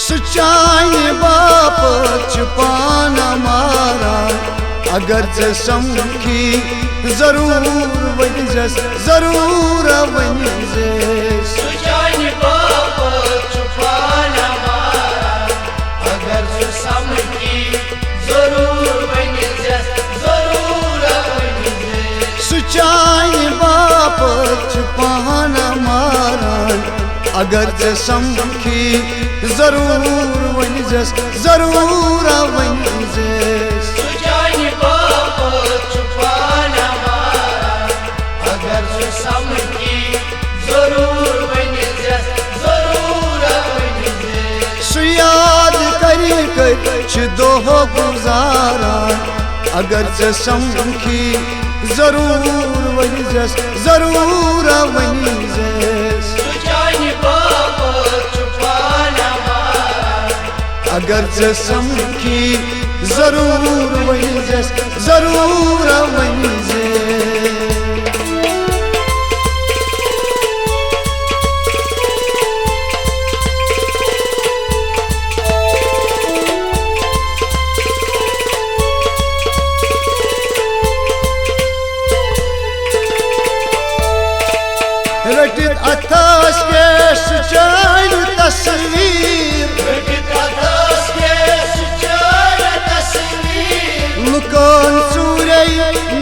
सुचाने बाप पाना मारा अगर चे समखी जरूर वंजस जरूर वंजस सुचाने बाप पाना मारा अगर चे समखी जरूर वंजस जरूर वंजस सुचाने बाप पाना मारा अगर चे समखी जरूर वंजस जरूर वंजस सुचाने बाप पाना मारा अगर चे समखी जरूर वंजस जरूर वंजस सुयाद करी कर दोह गुजारा अगर चे समखी जरूर वंजस जरूर वंजस सुचाने बाप पाना मारा अगर चे समखी जरूर वंजस जरूर वंजस रटित अथास के सुचान तस्वीर लुकन सूरे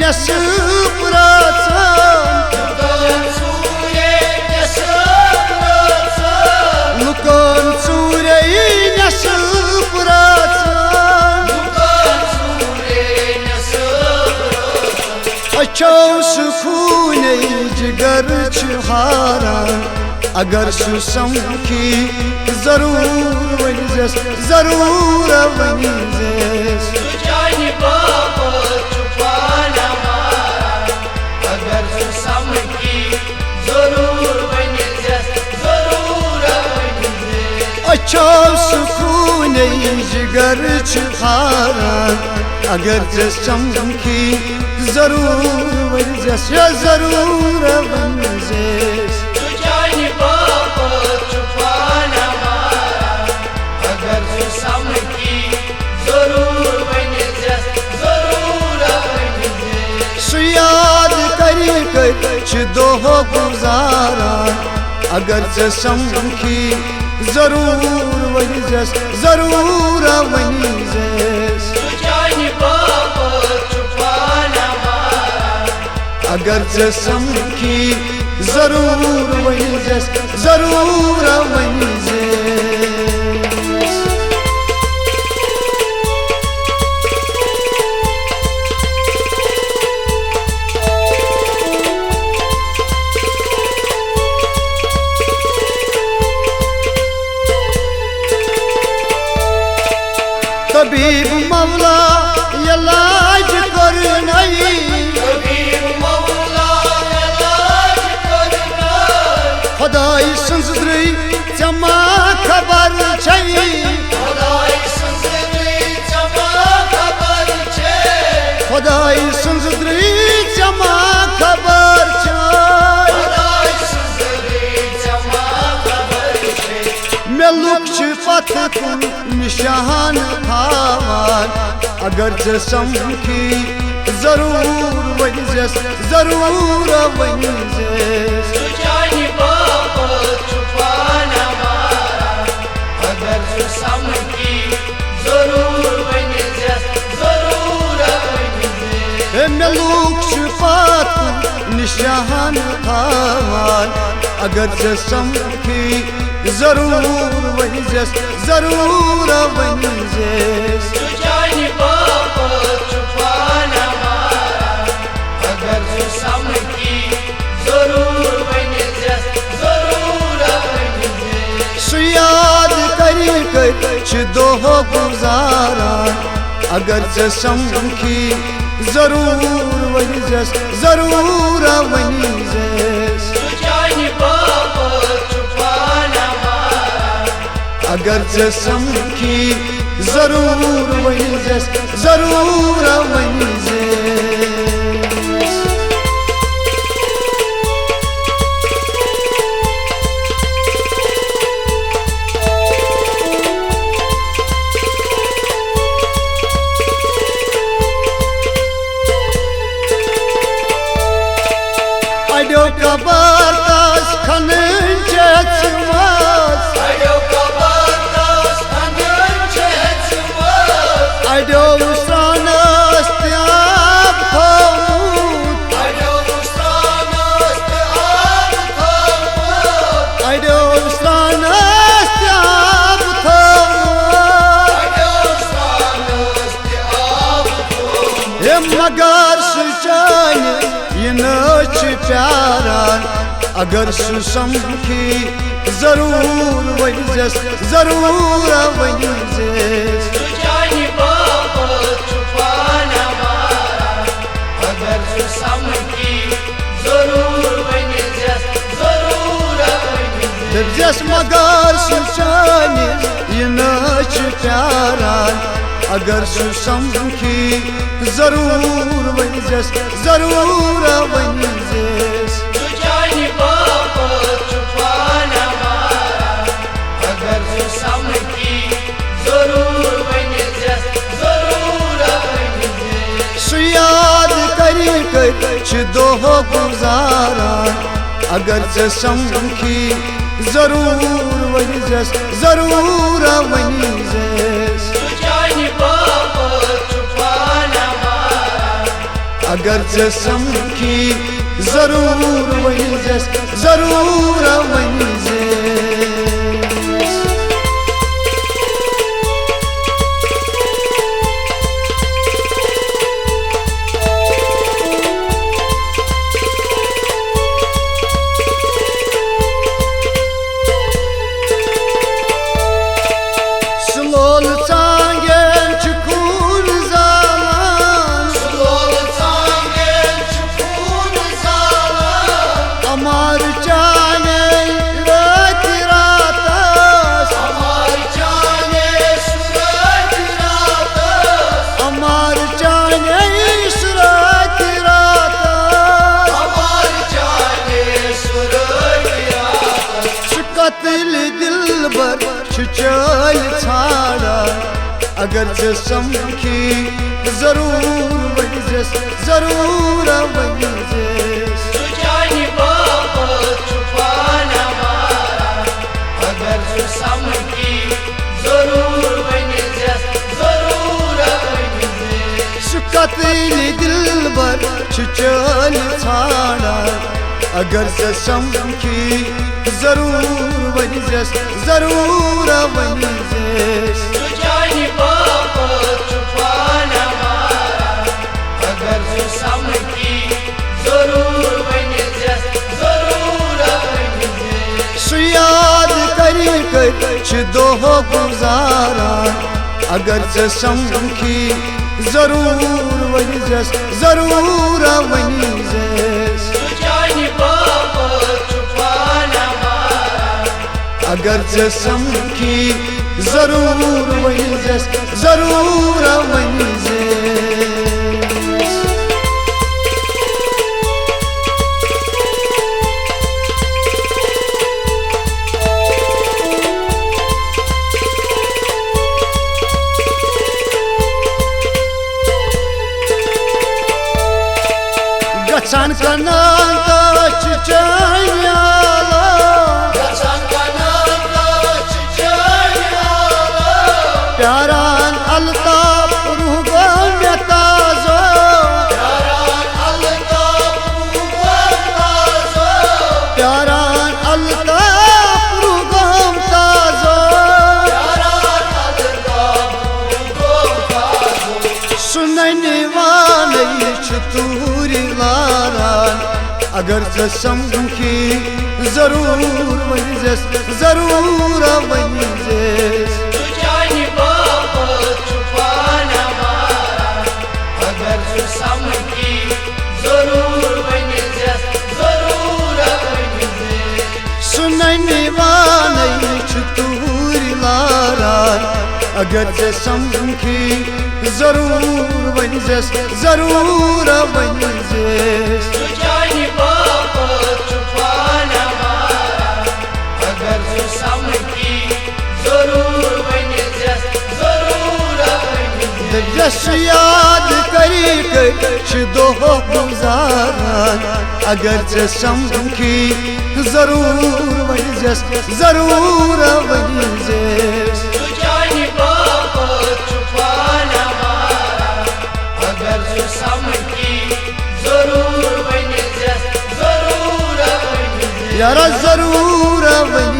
नसूप लुकन सूरे नसूप अच्छो सुकून जिगर छहारा अगर सुसमखी जरूर वंजस जरूर वंजस सुचाने बाप पाना मारा अगर सुसमखी जरूर वंजस जरूर वंजस अच्छो सुकून जिगर छहारा अगर समखी जरूर वंजस जरूर वंजस सुचाने बाप पाना मारा अगर सुसमखी जरूर वंजस जरूर वंजस सुयाद करी कर दोह गुजारा अगर समखी जरूर वंजस जरूर वंजस सुचाने बाप पाना मारा अगर समखी जरूर वंजस जरूर वंजस तबीब मौला इलाज करनई तबीब मौला इलाज करनई खुदाई संजद्री जमा खबर छई खुदाई संजद्री जमा खबर छे खुदाई संजद्री जमा खबर छई खुदाई संजद्री जमा खबर छे मेलुक पथ निशान थावान अगर समखी जरूर वंजस जरूर वंजस सुचाने बाप पाना मारा अगर समखी जरूर वंजस जरूर वंजस मेलुक पथ निशान थावान अगर समखी जरूर वंजस जरूर वंजस सुचाने बाप पाना मारा अगर समखी जरूर वंजस जरूर वंजस सुयाद करी कर दोह गुजारा अगर समखी जरूर वंजस जरूर वंजस सुचाने बाप पाना मारा अगर समखी जरूर वंजस जरूर वंजस मगर सुचान यह प्यारान अगर सु समखी जरूर वजस जरूर वजस सुजानी बाप छुपाना मारा अगर सु समखी जरूर वजस जरूर वजस मगर सुचान यह प्यारान अगर सु समखी जरूर वजस जरूर वजस सुजानी बाप छुपाना मारा अगर सु समखी जरूर वजस जरूर वजस याद कर दोह गुजारान अगर से समखी जरूर वजस जरूर वजस सुजानी बाप छुपाना मारा अगर से समखी जरूर वजस जरूर वजस दिलबर चल छाड़ा अगर से समखी जरूर वजस जरूर वजस सुजानी बाप छुपाना मारा अगर सु समखी जरूर वजस जरूर वजस दिलबर चल छाड़ा अगर से समखी जरूर वजस जरूर वजस सुजानी बाप छुपाना मारा अगर सु समखी जरूर वजस जरूर वजस याद कर दोह गुजारान अगर से समखी जरूर वजस जरूर वजस सुजानी बाप छुपाना मारा अगर से समखी जरूर वजस जरूर वजस गछन कनात चिचैयाला प्यारान अल्ताफ रूह में ताज़ो प्यारान अल्ताफ रूह में ताज़ो सुनने वाले तूरी लारान अगर से समखी जरूर वजस जरूर वजस सुजानी बाप छुपाना मारा अगर सु समखी जरूर वजस जरूर वजस सुनने वाले तूरी लारान अगर से समखी जरूर वजस जरूर वजस सुजानी बाप छुपाना मारा अगर सु समखी जरूर वजस जरूर वजस याद कर दोह गुजारान अगर से समखी जरूर वजस जरूर वजस सुजानी बाप छुपाना मारा अगर सु समखी जरूर वजस जरूर वजस यारा जरूर वजस